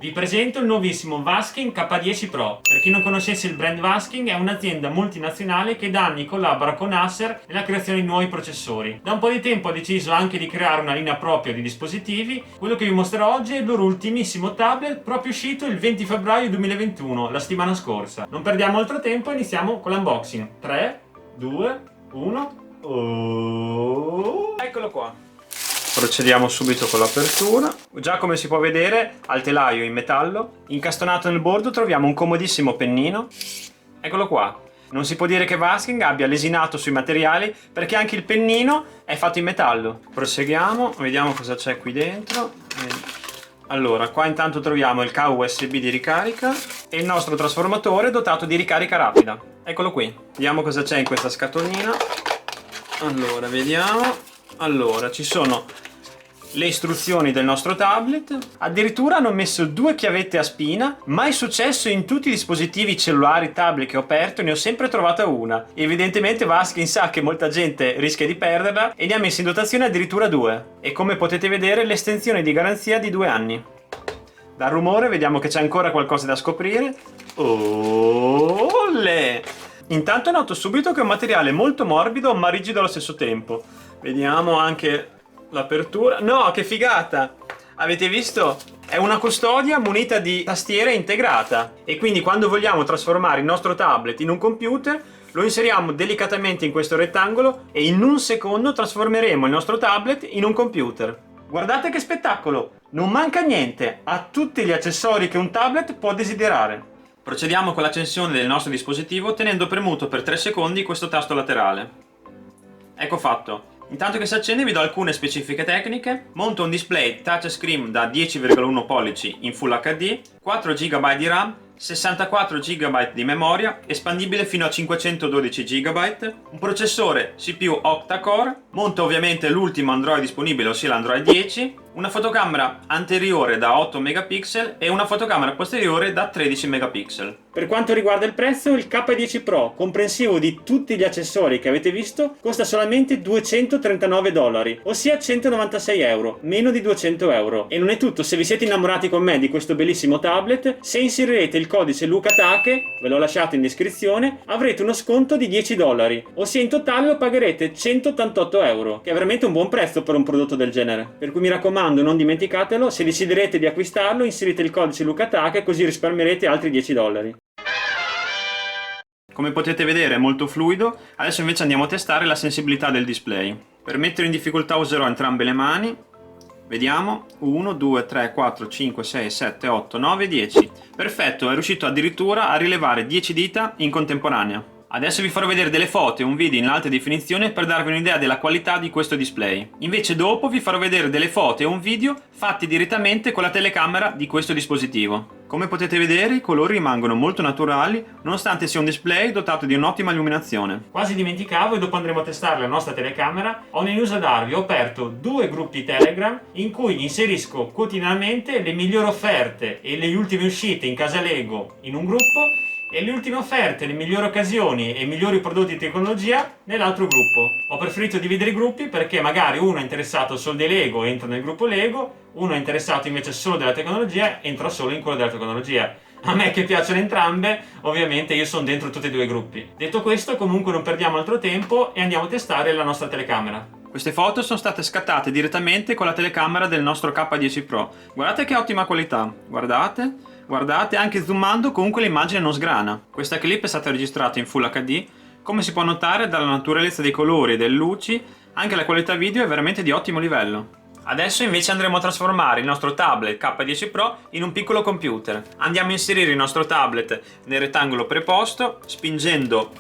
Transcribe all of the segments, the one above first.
Vi presento il nuovissimo Vasking K10 Pro. Per chi non conoscesse il brand Vasking, è un'azienda multinazionale che da anni collabora con Acer nella creazione di nuovi processori. Da un po' di tempo ha deciso anche di creare una linea propria di dispositivi. Quello che vi mostrerò oggi è il loro ultimissimo tablet, proprio uscito il 20 febbraio 2021, la settimana scorsa. Non perdiamo altro tempo e iniziamo con l'unboxing. 3, 2, 1. Oh. Eccolo qua. Procediamo subito con l'apertura. Già, come si può vedere, al telaio in metallo, incastonato nel bordo troviamo un comodissimo pennino. Eccolo qua. Non si può dire che Vasking abbia lesinato sui materiali, perché anche il pennino è fatto in metallo. Proseguiamo, vediamo cosa c'è qui dentro. Allora, qua intanto troviamo il cavo USB di ricarica e il nostro trasformatore dotato di ricarica rapida. Eccolo qui. Vediamo cosa c'è in questa scatolina. Allora, vediamo. Allora, ci sono le istruzioni del nostro tablet. Addirittura hanno messo 2 chiavette a spina. Mai successo in tutti i dispositivi cellulari, tablet che ho aperto, ne ho sempre trovata una. Evidentemente Vasking sa che molta gente rischia di perderla e ne ha messo in dotazione addirittura 2. E come potete vedere, l'estensione di garanzia di 2 anni. Dal rumore vediamo che c'è ancora qualcosa da scoprire. Olè! Intanto noto subito che è un materiale molto morbido ma rigido allo stesso tempo. Vediamo anche l'apertura. No, che figata! Avete visto? È una custodia munita di tastiera integrata e quindi quando vogliamo trasformare il nostro tablet in un computer lo inseriamo delicatamente in questo rettangolo e in un secondo trasformeremo il nostro tablet in un computer. Guardate che spettacolo! Non manca niente, ha tutti gli accessori che un tablet può desiderare. Procediamo con l'accensione del nostro dispositivo tenendo premuto per 3 secondi questo tasto laterale. Ecco fatto. Intanto che si accende vi do alcune specifiche tecniche. Monto un display touchscreen da 10,1 pollici in Full HD, 4 GB di RAM, 64 GB di memoria, espandibile fino a 512 GB, un processore CPU octa-core, monto ovviamente l'ultimo Android disponibile, ossia l'Android 10, una fotocamera anteriore da 8 megapixel e una fotocamera posteriore da 13 megapixel. Per quanto riguarda il prezzo, il K10 Pro, comprensivo di tutti gli accessori che avete visto, costa solamente $239, ossia 196 euro, meno di 200 euro. E non è tutto, se vi siete innamorati con me di questo bellissimo tablet, se inserirete il codice LucaTake, ve l'ho lasciato in descrizione, avrete uno sconto di $10, ossia in totale lo pagherete 188 euro, che è veramente un buon prezzo per un prodotto del genere. Per cui mi raccomando, non dimenticatelo, se deciderete di acquistarlo inserite il codice LucaTake così risparmierete altri $10. Come potete vedere è molto fluido. Adesso invece andiamo a testare la sensibilità del display. Per mettere in difficoltà userò entrambe le mani. Vediamo, 1, 2, 3, 4, 5, 6, 7, 8, 9, 10. Perfetto, è riuscito addirittura a rilevare 10 dita in contemporanea. Adesso vi farò vedere delle foto e un video in alta definizione per darvi un'idea della qualità di questo display. Invece dopo vi farò vedere delle foto e un video fatti direttamente con la telecamera di questo dispositivo. Come potete vedere i colori rimangono molto naturali nonostante sia un display dotato di un'ottima illuminazione. Quasi dimenticavo, e dopo andremo a testare la nostra telecamera, ho una news da darvi. Ho aperto 2 gruppi Telegram in cui inserisco quotidianamente le migliori offerte e le ultime uscite in casa Lego in un gruppo e le ultime offerte, le migliori occasioni e i migliori prodotti di tecnologia nell'altro gruppo. Ho preferito dividere i gruppi perché magari uno è interessato solo dei Lego, entra nel gruppo Lego, uno è interessato invece solo della tecnologia, entra solo in quello della tecnologia. A me che piacciono entrambe, ovviamente io sono dentro tutti e 2 i gruppi. Detto questo, comunque non perdiamo altro tempo e andiamo a testare la nostra telecamera. Queste foto sono state scattate direttamente con la telecamera del nostro K10 Pro. Guardate che ottima qualità, guardate. Guardate, anche zoomando comunque l'immagine non sgrana. Questa clip è stata registrata in Full HD. Come si può notare dalla naturalezza dei colori e delle luci, anche la qualità video è veramente di ottimo livello. Adesso invece andremo a trasformare il nostro tablet K10 Pro in un piccolo computer. Andiamo a inserire il nostro tablet nel rettangolo preposto, spingendo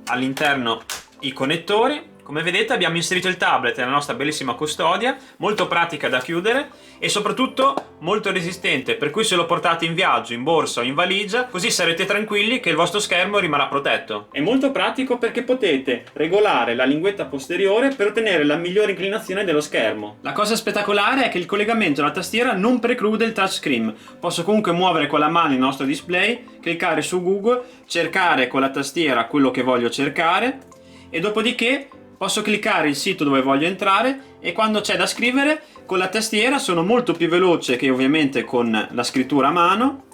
all'interno i connettori. Come vedete abbiamo inserito il tablet nella nostra bellissima custodia, molto pratica da chiudere e soprattutto molto resistente, per cui se lo portate in viaggio, in borsa o in valigia, così sarete tranquilli che il vostro schermo rimarrà protetto. È molto pratico perché potete regolare la linguetta posteriore per ottenere la migliore inclinazione dello schermo. La cosa spettacolare è che il collegamento alla tastiera non preclude il touchscreen. Posso comunque muovere con la mano il nostro display, cliccare su Google, cercare con la tastiera quello che voglio cercare e dopodiché posso cliccare il sito dove voglio entrare e quando c'è da scrivere con la tastiera sono molto più veloce che ovviamente con la scrittura a mano,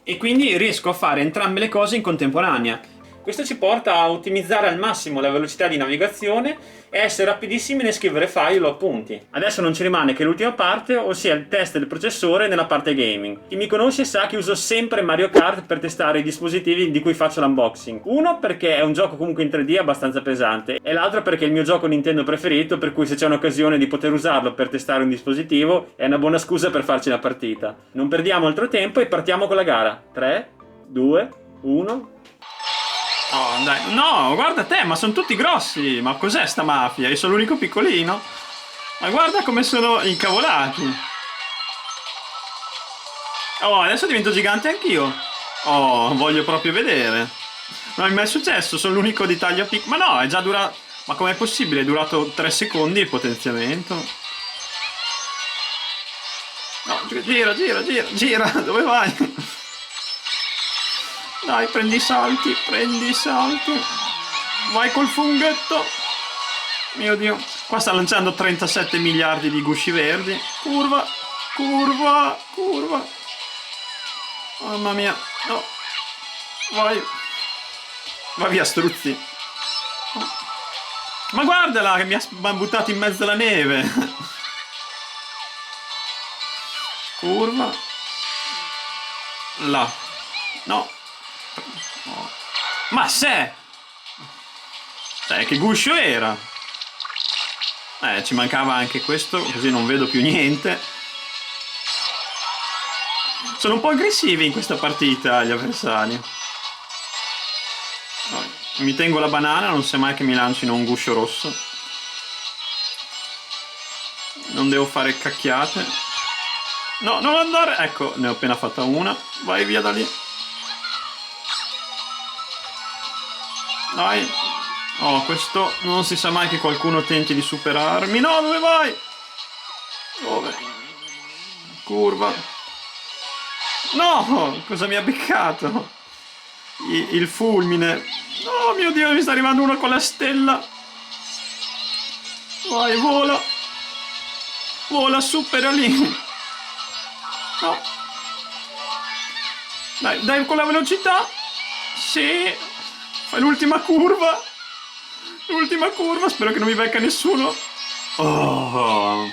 e quindi riesco a fare entrambe le cose in contemporanea. Questo ci porta a ottimizzare al massimo la velocità di navigazione e essere rapidissimi nel scrivere file o appunti. Adesso non ci rimane che l'ultima parte, ossia il test del processore nella parte gaming. Chi mi conosce sa che uso sempre Mario Kart per testare i dispositivi di cui faccio l'unboxing. Uno perché è un gioco comunque in 3D abbastanza pesante, e l'altro perché è il mio gioco Nintendo preferito, per cui se c'è un'occasione di poter usarlo per testare un dispositivo è una buona scusa per farci la partita. Non perdiamo altro tempo e partiamo con la gara. 3, 2, 1... Oh, dai. No, guarda te, ma sono tutti grossi. Ma cos'è sta mafia? Io sono l'unico piccolino. Ma guarda come sono incavolati. Oh, adesso divento gigante anch'io. Oh, voglio proprio vedere. Non mi è mai successo, sono l'unico di taglio piccolo. Ma no, è già durato... Ma com'è possibile? È durato 3 secondi il potenziamento. No, gira, gira, gira, gira. Dove vai? Dai, prendi i salti, prendi i salti. Vai col funghetto. Mio Dio. Qua sta lanciando 37 miliardi di gusci verdi. Curva, curva, curva. Mamma mia. No. Vai. Va via, struzzi. Ma guardala che mi ha buttato in mezzo alla neve. Curva. Là. No. No. Ma se! Cioè, che guscio era! Ci mancava anche questo, così non vedo più niente. Sono un po' aggressivi in questa partita gli avversari. Mi tengo la banana, non sia mai che mi lancino un guscio rosso. Non devo fare cacchiate. No, non andare! Ecco, ne ho appena fatta una. Vai via da lì. Dai. Oh, questo non si sa mai che qualcuno tenti di superarmi. No, dove vai? Dove? Curva. No, cosa mi ha beccato? Il fulmine. Oh mio Dio, mi sta arrivando uno con la stella. Vai, vola. Vola, supera lì. No. Dai, dai con la velocità. Sì. Fai l'ultima curva. L'ultima curva, spero che non mi becca nessuno. Oh,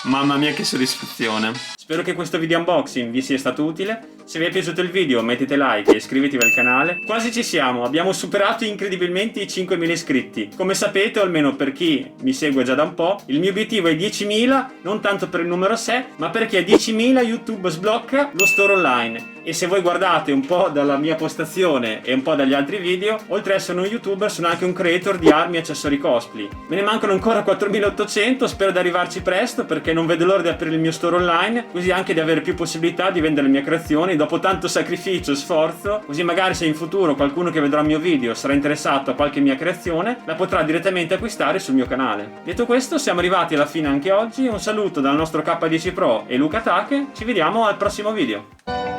mamma mia che soddisfazione. Spero che questo video unboxing vi sia stato utile. Se vi è piaciuto il video mettete like e iscrivetevi al canale. Quasi ci siamo, abbiamo superato incredibilmente i 5.000 iscritti. Come sapete, o almeno per chi mi segue già da un po', il mio obiettivo è 10.000, non tanto per il numero sé, ma perché a 10.000 YouTube sblocca lo store online. E se voi guardate un po' dalla mia postazione e un po' dagli altri video, oltre ad essere uno youtuber sono anche un creator di armi e accessori cosplay. Me ne mancano ancora 4.800, spero di arrivarci presto perché non vedo l'ora di aprire il mio store online, così anche di avere più possibilità di vendere le mie creazioni dopo tanto sacrificio e sforzo, così magari se in futuro qualcuno che vedrà il mio video sarà interessato a qualche mia creazione, la potrà direttamente acquistare sul mio canale. Detto questo, siamo arrivati alla fine anche oggi, un saluto dal nostro K10 Pro e Luca Take, ci vediamo al prossimo video.